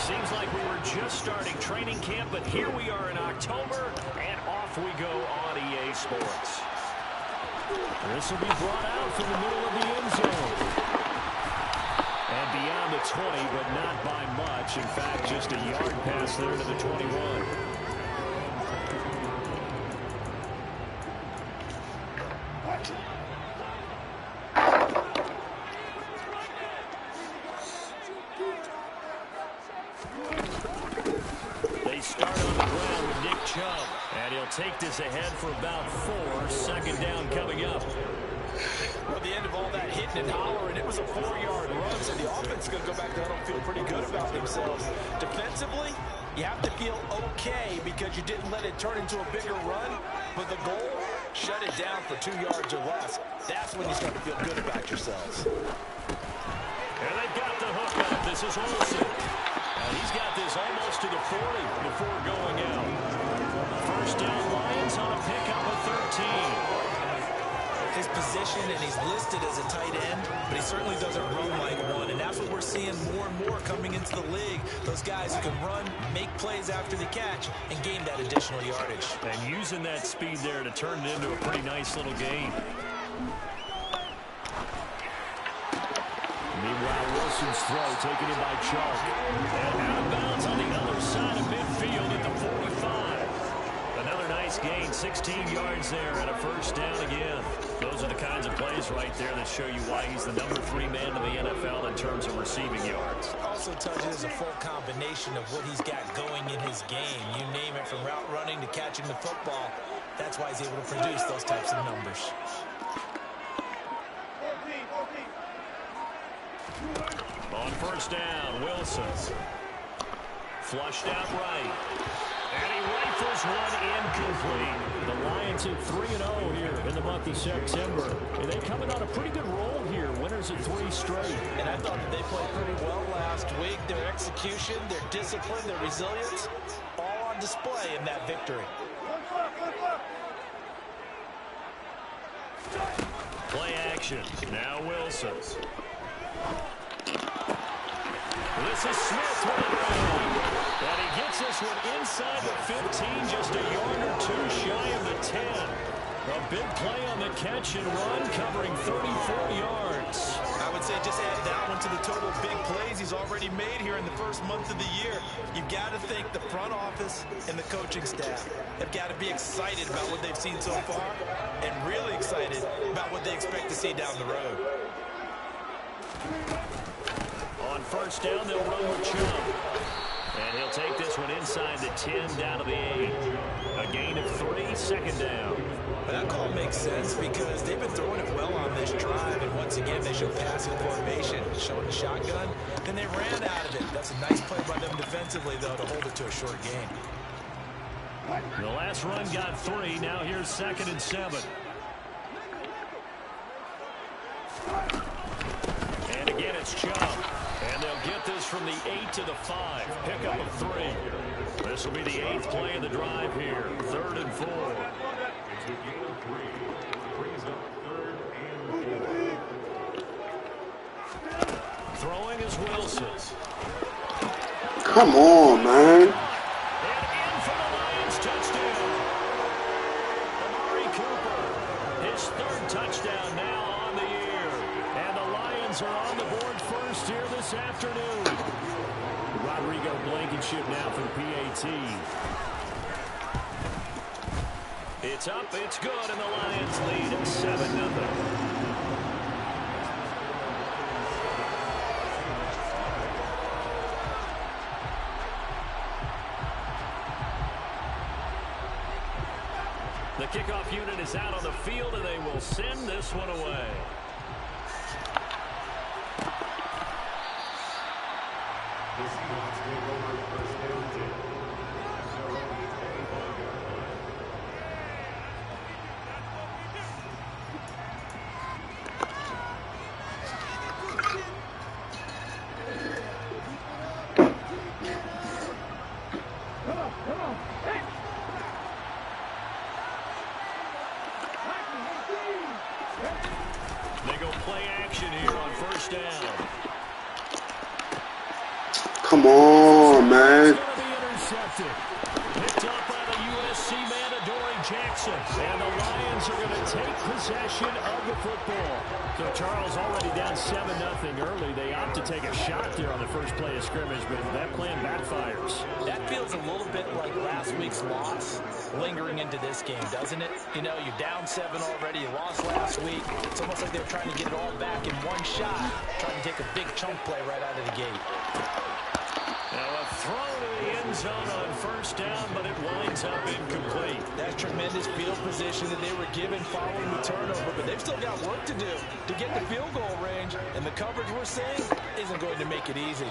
Seems like we were just starting training camp, but here we are in October, and off we go on EA Sports. This will be brought out from the middle of the end zone. And beyond the 20, but not by much. In fact, just a yard pass there to the 21. They start on the ground with Nick Chubb. And he'll take this ahead for about 4. Second down coming up. Well, the end of all that hitting and hollering, it was a 4-yard run, so the offense is going to go back there and feel pretty good about themselves. Defensively, you have to feel okay because you didn't let it turn into a bigger run, but the goal, shut it down for 2 yards or less. That's when you start to feel good about yourselves. And they've got the hook up. This is Olsen. And he's got this almost to the 40 before going out. First down, Lions on a pickup of 13. His position, and he's listed as a tight end, but he certainly doesn't run like one, and that's what we're seeing more and more coming into the league. Those guys who can run, make plays after the catch, and gain that additional yardage. And using that speed there to turn it into a pretty nice little gain. Meanwhile, Wilson's throw taken in by Chark. And out of bounds on the other side of midfield at the 45. Another nice gain, 16 yards there, and a first down again. Those are the kinds of plays right there that show you why he's the number 3 man in the NFL in terms of receiving yards. Also touches a full combination of what he's got going in his game. You name it, from route running to catching the football. That's why he's able to produce those types of numbers. On first down, Wilson. Flushed out right. And he rifles one incomplete. The Lions hit 3-0 here in the month of September. And they're coming on a pretty good roll here. Winners at 3 straight. And I thought that they played pretty well last week. Their execution, their discipline, their resilience, all on display in that victory. Play action. Now Wilson. This is Smith with a run. And he gets this one inside the 15, just a yard or 2 shy of the 10. A big play on the catch and run, covering 34 yards. I would say just add that one to the total big plays he's already made here in the first month of the year. You've got to think the front office and the coaching staff have got to be excited about what they've seen so far and really excited about what they expect to see down the road. On first down, they'll run with Chubb. And he'll take this one inside the 10, down to the 8. A gain of 3, second down. That call makes sense because they've been throwing it well on this drive, and once again they show passing formation, showing the shotgun, then they ran out of it. That's a nice play by them defensively, though, to hold it to a short gain. The last run got 3. Now here's 2nd and 7. And again, it's Chubb. And they'll get this from the 8 to the 5. Pickup of 3. This will be the 8th play of the drive here. 3rd and 4. Throwing is Wilson. Come on, man. And in for the Lions touchdown. Amari Cooper. His 3rd touchdown now on the year. And the Lions are on the board first here this afternoon. Rodrigo Blankenship now for the PAT. It's up, it's good, and the Lions lead at 7-0. The kickoff unit is out on the field, and they will send this one away. The Seahawks take over first down 10. They go play action here on first down. Come on, man. It's going to be intercepted. Picked up by the USC man, Adoree Jackson. And the Lions are going to take possession of the football. So Charles already down 7-0 early. They opt to take a shot there on the first play of scrimmage, but that plan backfires. That feels a little bit like last week's loss lingering into this game, doesn't it? You know, you're down 7 already. You lost last week. It's almost like they're trying to get it all back in one shot, trying to take a big chunk play right out of the gate. Now a throw to the end zone on first down, but it winds up incomplete. That's tremendous field position that they were given following the turnover, but they've still got work to do to get the field goal range, and the coverage we're seeing isn't going to make it easy.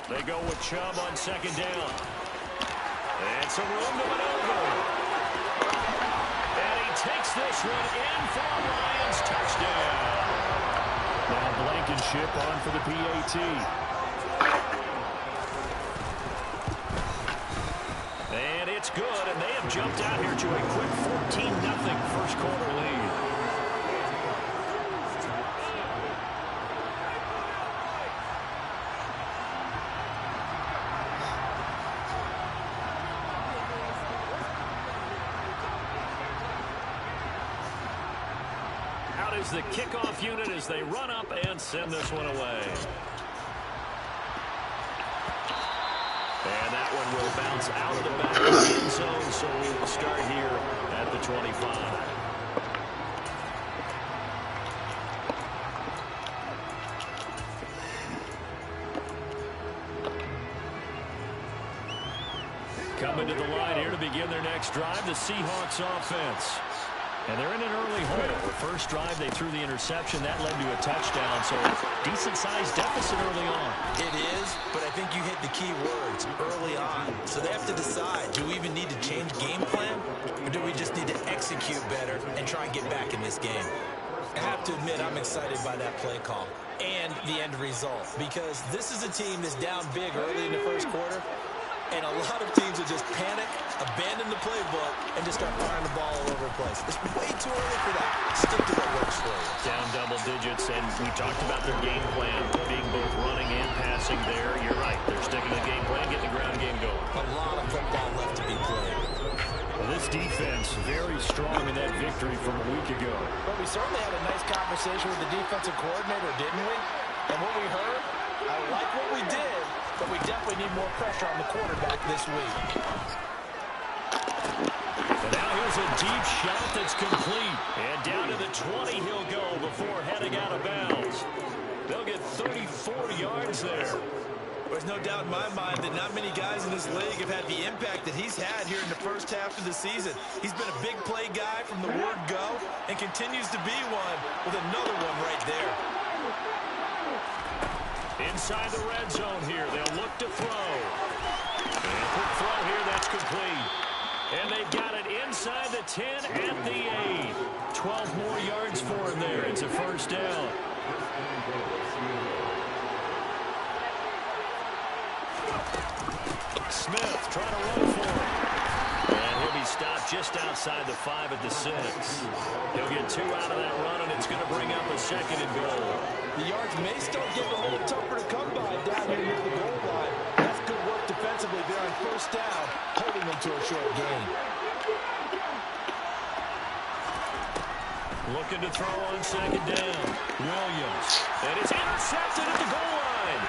They go with Chubb on second down. And some room to maneuver. And he takes this one in for a Lions touchdown. Now Blankenship on for the PAT. And it's good, and they have jumped out here to a quick 14-0 first quarter lead. Out is the kickoff unit as they run up and send this one away. And that one will bounce out of the back of the end zone, so we will start here at the 25. Coming to the line here to begin their next drive, the Seahawks offense. And they're in an early hole. The first drive, they threw the interception. That led to a touchdown, so decent-sized deficit early on. It is, but I think you hit the key words, early on. So they have to decide, do we even need to change game plan, or do we just need to execute better and try and get back in this game? I have to admit, I'm excited by that play call and the end result, because this is a team that's down big early in the first quarter, and a lot of teams will just panic, abandon the playbook, and just start firing the ball all over the place. It's way too early for that. Stick to what works for you. Down double digits, and we talked about their game plan being both running and passing there. You're right. They're sticking to the game plan, getting the ground game going. A lot of football left to be played. Well, this defense very strong in that victory from a week ago. But we certainly had a nice conversation with the defensive coordinator, didn't we? And what we heard, I like what we did, but we definitely need more pressure on the quarterback this week. And now here's a deep shot that's complete. And down to the 20 he'll go before heading out of bounds. They'll get 34 yards there. There's no doubt in my mind that not many guys in this league have had the impact that he's had here in the first half of the season. He's been a big play guy from the word go and continues to be one with another one right there. Inside the red zone here, they'll look to throw. And a quick throw here, that's complete. And they've got it inside the 10 at the 8. 12 more yards for him there. It's a first down. Smith trying to run for it. And he'll be stopped just outside the 5 at the 6. He'll get 2 out of that run, and it's going to bring up a second and goal. The yards may start getting a little tougher to come by down here near the goal line. That's good work defensively there on first down, holding them to a short gain. Looking to throw on second down. Williams. And it's intercepted at the goal line.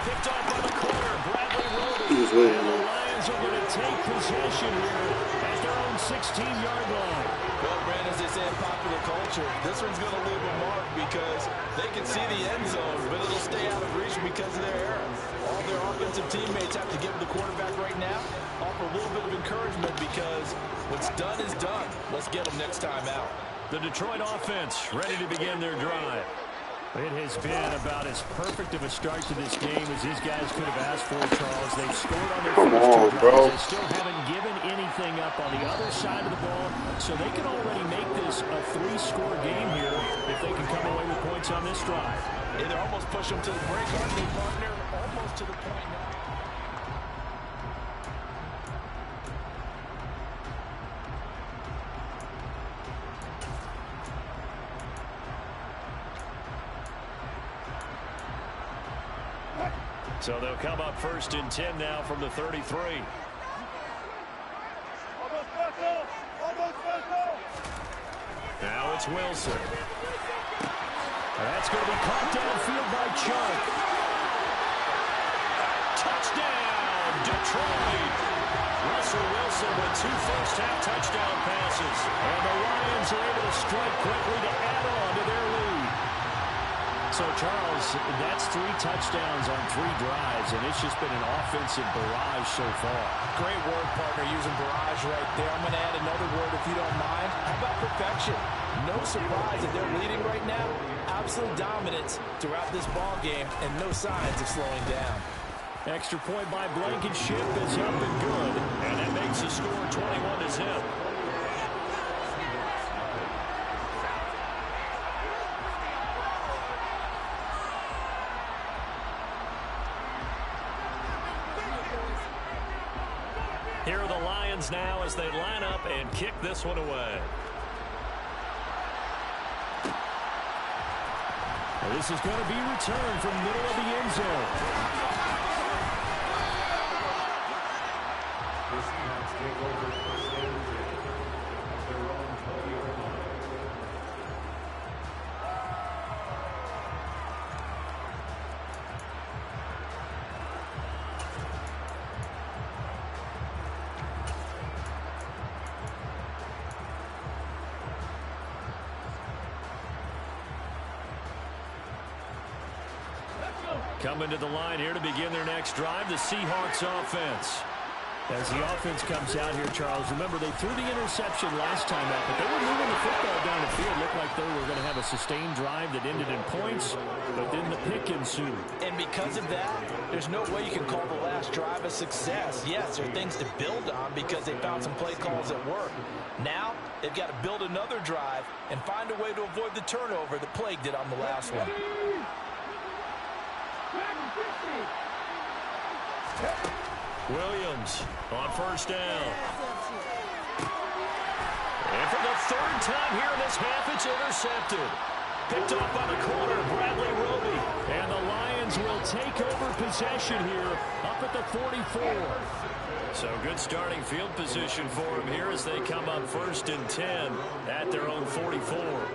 Picked off by the corner. Bradley Roby. And the Lions are going to take possession here at their own 16-yard line. Well, Brandon, as they say in popular culture, this one's going to leave a mark because they can see the end zone, but it'll stay out of reach because of their error. All their offensive teammates have to give the quarterback right now, offer a little bit of encouragement because what's done is done. Let's get them next time out. The Detroit offense ready to begin their drive. It has been about as perfect of a start to this game as these guys could have asked for, Charles. They've scored on their first 2 drives. They still haven't given anything up on the other side of the ball, so they can already make this a 3-score game here if they can come away with points on this drive. Yeah, they're almost pushing them to the break, aren't they, partner? Almost to the point now. So they'll come up 1st and 10 now from the 33. Now it's Wilson. That's going to be caught downfield by Chuck. Touchdown, Detroit. Russell Wilson with 2 first-half touchdown passes. And the Lions are able to strike quickly to add on to their lead. So, Charles, that's 3 touchdowns on 3 drives, and it's just been an offensive barrage so far. Great word, partner, using barrage right there. I'm going to add another word if you don't mind. How about perfection? No surprise that they're leading right now. Absolute dominance throughout this ball game, and no signs of slowing down. Extra point by Blankenship is up and good, and that makes the score 21-0. Here are the Lions now as they line up and kick this one away. This is going to be returned from the middle of the end zone. Coming to the line here to begin their next drive, the Seahawks offense. As the offense comes out here, Charles, remember they threw the interception last time out, but they were moving the football down the field. Looked like they were going to have a sustained drive that ended in points, but then the pick ensued. And because of that, there's no way you can call the last drive a success. Yes, there are things to build on because they found some play calls that work. Now, they've got to build another drive and find a way to avoid the turnover that plagued it on the last one. Williams on 1st down. And for the 3rd time here in this half, it's intercepted. Picked off by the corner, Bradley Roby. And the Lions will take over possession here up at the 44. So good starting field position for them here as they come up 1st and 10 at their own 44.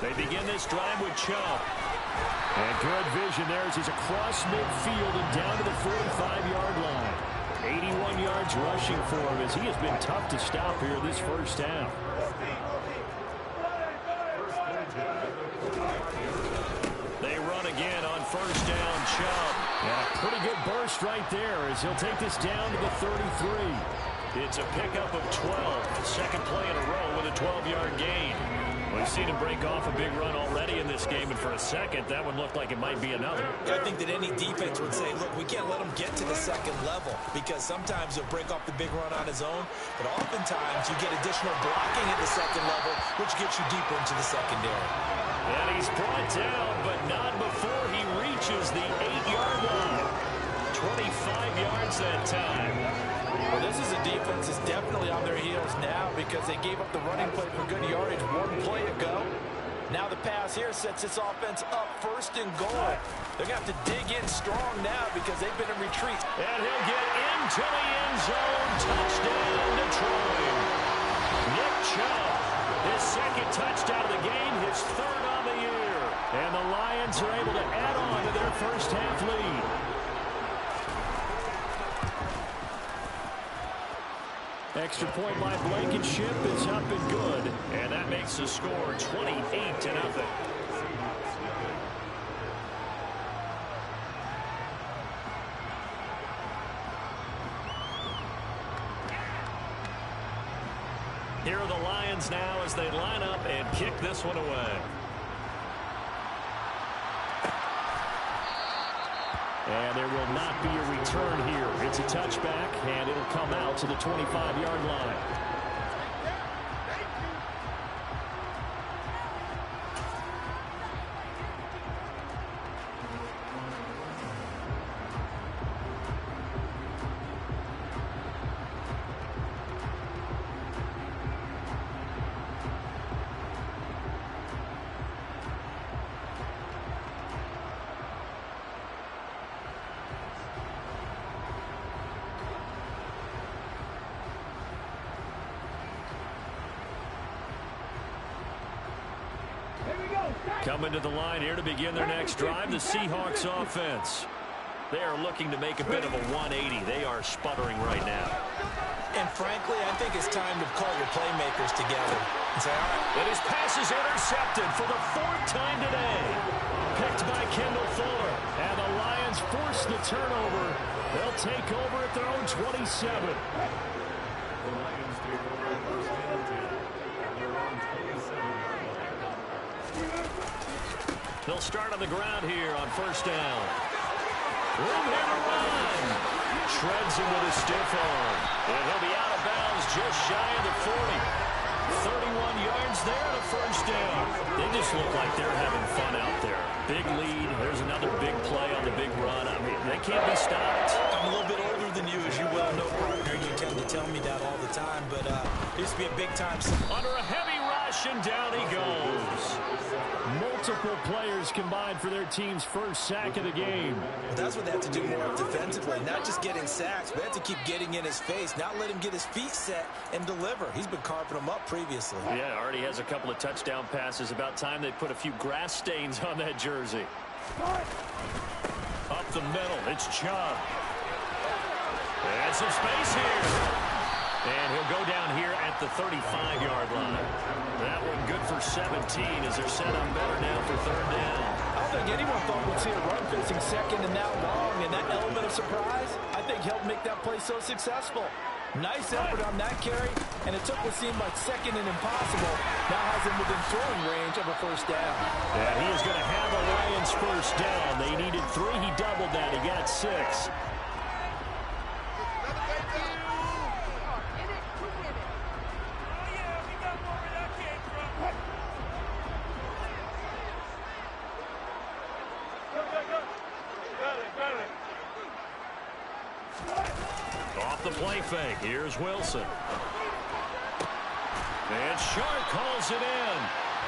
They begin this drive with Chubb. And good vision there as he's across midfield and down to the 45-yard line. 81 yards rushing for him as he has been tough to stop here this 1st half. They run again on 1st down, Chubb. And a pretty good burst right there as he'll take this down to the 33. It's a pickup of 12. Second play in a row with a 12-yard gain. We've seen him break off a big run already in this game, and for a second, that one looked like it might be another. I think that any defense would say, look, we can't let him get to the 2nd level because sometimes he'll break off the big run on his own, but oftentimes you get additional blocking at the 2nd level, which gets you deeper into the secondary. And he's brought down, but not before he reaches the 8-yard line. 25 yards that time. Well, this is a defense that's definitely on their heels now because they gave up the running play for good yardage 1 play ago. Now the pass here sets this offense up 1st and goal. They're going to have to dig in strong now because they've been in retreat. And he'll get into the end zone. Touchdown, Detroit. Nick Chubb, his 2nd touchdown of the game, his 3rd on the year. And the Lions are able to add on to their 1st half lead. Extra point by Blankenship is up and good. And that makes the score 28-0. Here are the Lions now as they line up and kick this one away. And there will not be a return here. It's a touchback, and it'll come out to the 25-yard line. Coming to the line here to begin their next drive, the Seahawks offense. They are looking to make a bit of a 180. They are sputtering right now. And frankly, I think it's time to call your playmakers together and say, all right. But his pass is intercepted for the 4th time today. Picked by Kendall Fuller. And the Lions force the turnover. They'll take over at their own 27. They'll start on the ground here on 1st down. Room here to run. Shreds him with a stiff arm. And he'll be out of bounds just shy of the 40. 31 yards there and a 1st down. They just look like they're having fun out there. Big lead. There's another big play on the big run. I mean, they can't be stopped. I'm a little bit older than you, as you well know, partner. You tend to tell me that all the time, but it used to be a big time. Under a heavy rush, and down he goes. Multiple players combined for their team's 1st sack of the game. Well, that's what they have to do more of defensively. Not just getting sacks, but they have to keep getting in his face, not let him get his feet set and deliver. He's been carving them up previously. Yeah, already has a couple of touchdown passes. About time they put a few grass stains on that jersey. Up the middle, it's Chubb. And some space here. And he'll go down here at the 35-yard line. That one good for 17 as they're set up better now for 3rd down. I don't think anyone thought we'd see a run facing 2nd and now long, and that element of surprise, I think, helped make that play so successful. Nice effort on that carry, and it took what seemed like 2nd and impossible. Now has him within throwing range of a 1st down. Yeah, he is going to have the Lions 1st down. They needed 3. He doubled that. He got 6. Off the play fake. Here's Wilson. And Sharp calls it in.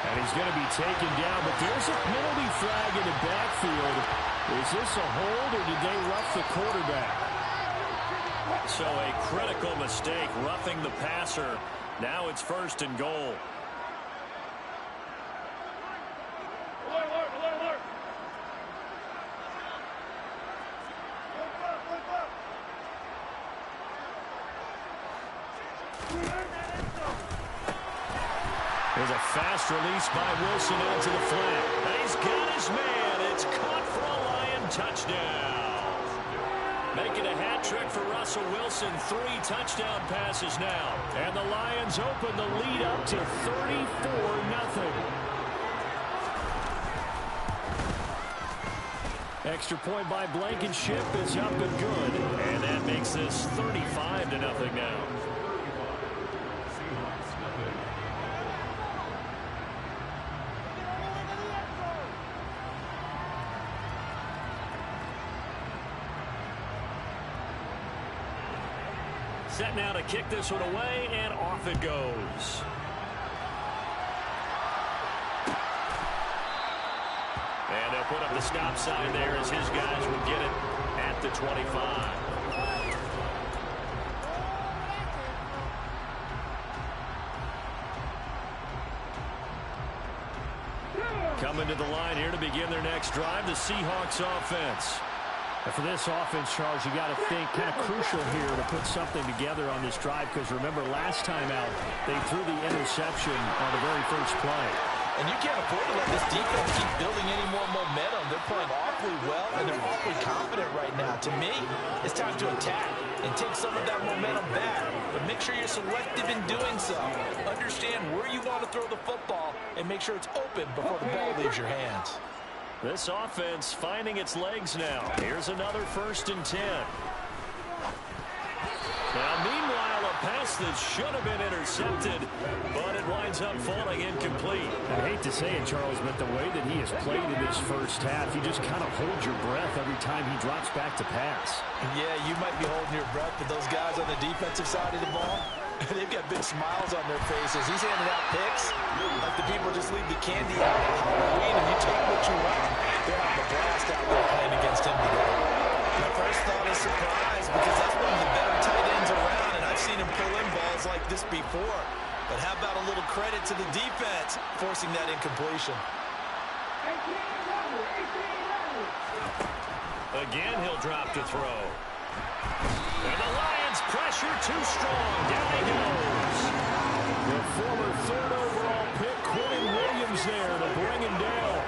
And he's going to be taken down, but there's a penalty flag in the backfield. Is this a hold, or did they rough the quarterback? So a critical mistake, roughing the passer. Now it's 1st and goal. There's a fast release by Wilson out to the flat. He's got his man. It's caught for a Lion touchdown. Making a hat trick for Russell Wilson. 3 touchdown passes now. And the Lions open the lead up to 34-0. Extra point by Blankenship is up and good. And that makes this 35-0 now. Set now to kick this one away, and off it goes. And they'll put up the stop sign there as his guys would get it at the 25. Coming to the line here to begin their next drive, the Seahawks offense. And for this offense, Charles, you got to think kind of crucial here to put something together on this drive, because remember last time out they threw the interception on the very first play. And you can't afford to let this defense keep building any more momentum. They're playing awfully well, and they're awfully confident right now. To me, it's time to attack and take some of that momentum back. But make sure you're selective in doing so. Understand where you want to throw the football and make sure it's open before the ball leaves your hands. This offense finding its legs now. Here's another 1st and 10. Now, meanwhile, a pass that should have been intercepted, but it winds up falling incomplete. I hate to say it, Charles, but the way that he has played in this first half, you just kind of hold your breath every time he drops back to pass. Yeah, you might be holding your breath, but those guys on the defensive side of the ball, they've got big smiles on their faces. He's handing out picks like the people just leave the candy out on Halloween, and you take what you want. They're having a blast out there playing against him today. My first thought is surprise, because that's one of the better tight ends around, and I've seen him pull in balls like this before. But how about a little credit to the defense forcing that incompletion? Again, he'll drop to throw. And the Lions pressure too strong. Down he goes. The former third overall pick, Quinn Williams there to bring him down.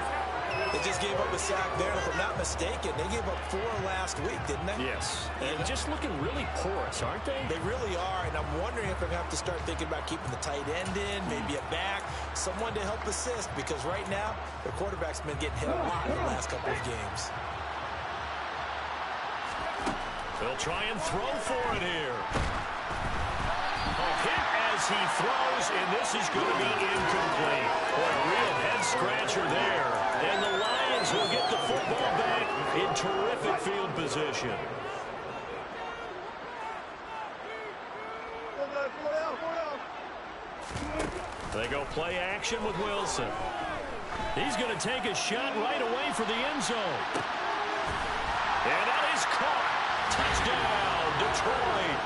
They just gave up a sack there. If I'm not mistaken, they gave up 4 last week, didn't they? Yes. And just looking really porous, aren't they? They really are, and I'm wondering if I'm going to have to start thinking about keeping the tight end in, maybe a back, someone to help assist, because right now, the quarterback's been getting hit a lot in the last couple of games. They'll try and throw for it here. A hit as he throws, and this is going to be incomplete. Boy, a real head-scratcher there. And the Lions will get the football back in terrific field position. They go play action with Wilson. He's going to take a shot right away for the end zone. And that is caught. Touchdown, Detroit.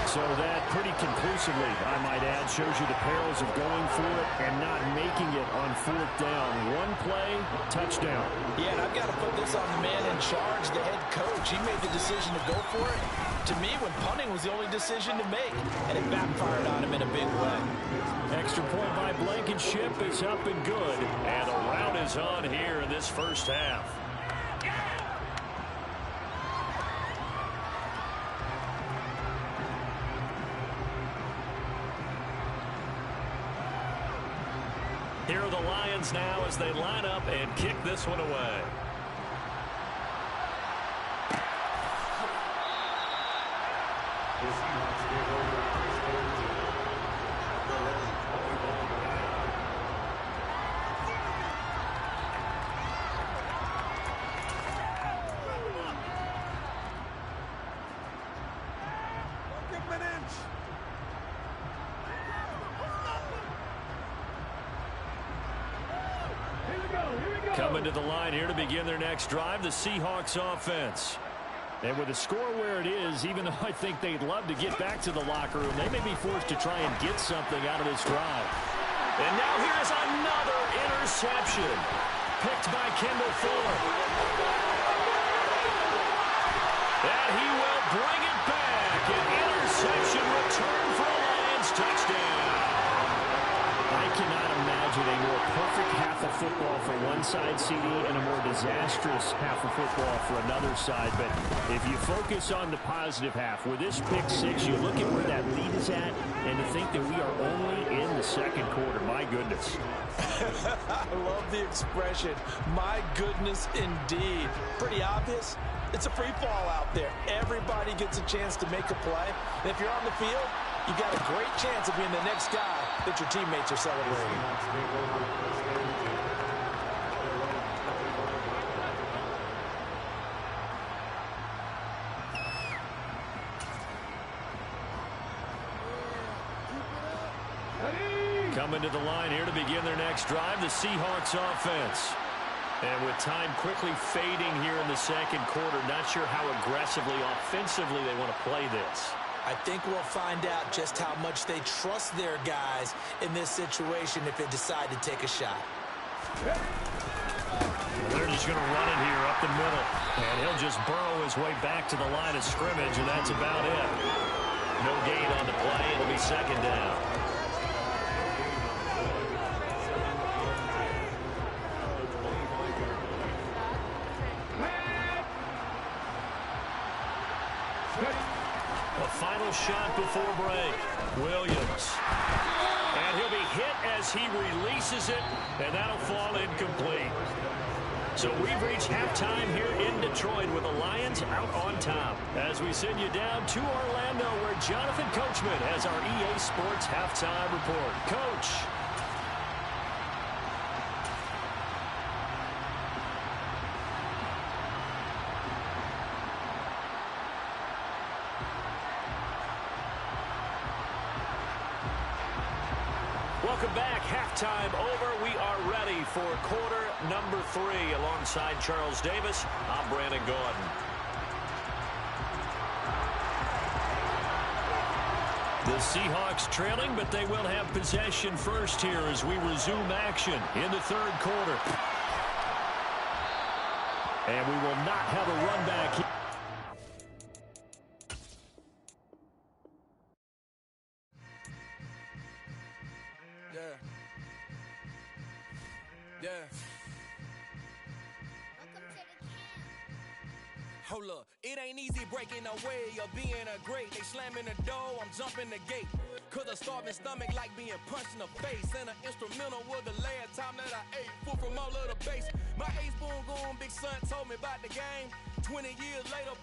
So that pretty conclusively, I might add, shows you the perils of going for it and not making it on 4th down. One play, touchdown. Yeah, and I've got to put this on the man in charge, the head coach. He made the decision to go for it. To me, when punting was the only decision to make, and it backfired on him in a big way. Extra point by Blankenship is up and good. And a rout is on here in this first half. Here are the Lions now as they line up and kick this one away. Coming to the line here to begin their next drive, the Seahawks offense. And with the score where it is, even though I think they'd love to get back to the locker room, they may be forced to try and get something out of this drive. And now here's another interception. Picked by Kendall Fuller. And he will bring it back. An interception return for a Lions touchdown. I cannot imagine a more perfect half of football for one side, CD, and a more disastrous half of football for another side. But if you focus on the positive half, with this pick 6, you look at where that lead is at, and to think that we are only in the second quarter, my goodness. I love the expression, my goodness indeed. Pretty obvious. It's a free fall out there. Everybody gets a chance to make a play. And if you're on the field, you've got a great chance of being the next guy that your teammates are celebrating. Coming to the line here to begin their next drive, the Seahawks offense. And with time quickly fading here in the second quarter, not sure how aggressively, offensively they want to play this. I think we'll find out just how much they trust their guys in this situation if they decide to take a shot. They're just going to run it here up the middle. And he'll just burrow his way back to the line of scrimmage, and that's about it. No gain on the play. It'll be second down. A final shot before break. Williams. And he'll be hit as he releases it, and that'll fall incomplete. So we've reached halftime here in Detroit with the Lions out on top. As we send you down to Orlando, where Jonathan Coachman has our EA Sports halftime report. Coach. Welcome back. Halftime over. We are ready for quarter number 3. Alongside Charles Davis, I'm Brandon Gordon. The Seahawks trailing, but they will have possession first here as we resume action in the third quarter. And we will not have a run back here. Yeah. Hold up, it ain't easy breaking away or being a great. They slamming the door, I'm jumping the gate. Cause a starving stomach like being punched in the face. And an instrumental was the last time that I ate food from all of the base. My ace boom goon, big son told me about the game. 20 years later,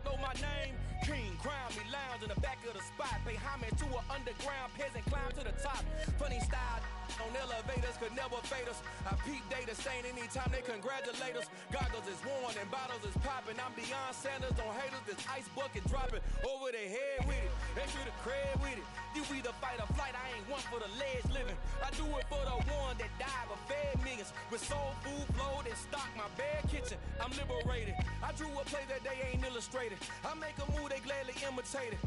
know my name. King, crown me, lounge in the back of the spot. Pay homage to an underground peasant, climb to the top. Funny style on elevators could never fade us. I peep data stain anytime they congratulate us. Goggles is worn and bottles is popping. I'm beyond Sanders on haters, this ice bucket dropping over their head with it. They should have cred with it. You either fight or flight, I ain't one for the ledge living. I do it for the one that died but fed millions. With soul food flowed and stocked my bad kitchen. I'm liberated. I drew a play that they ain't illustrated. I make a move, they gladly imitate it.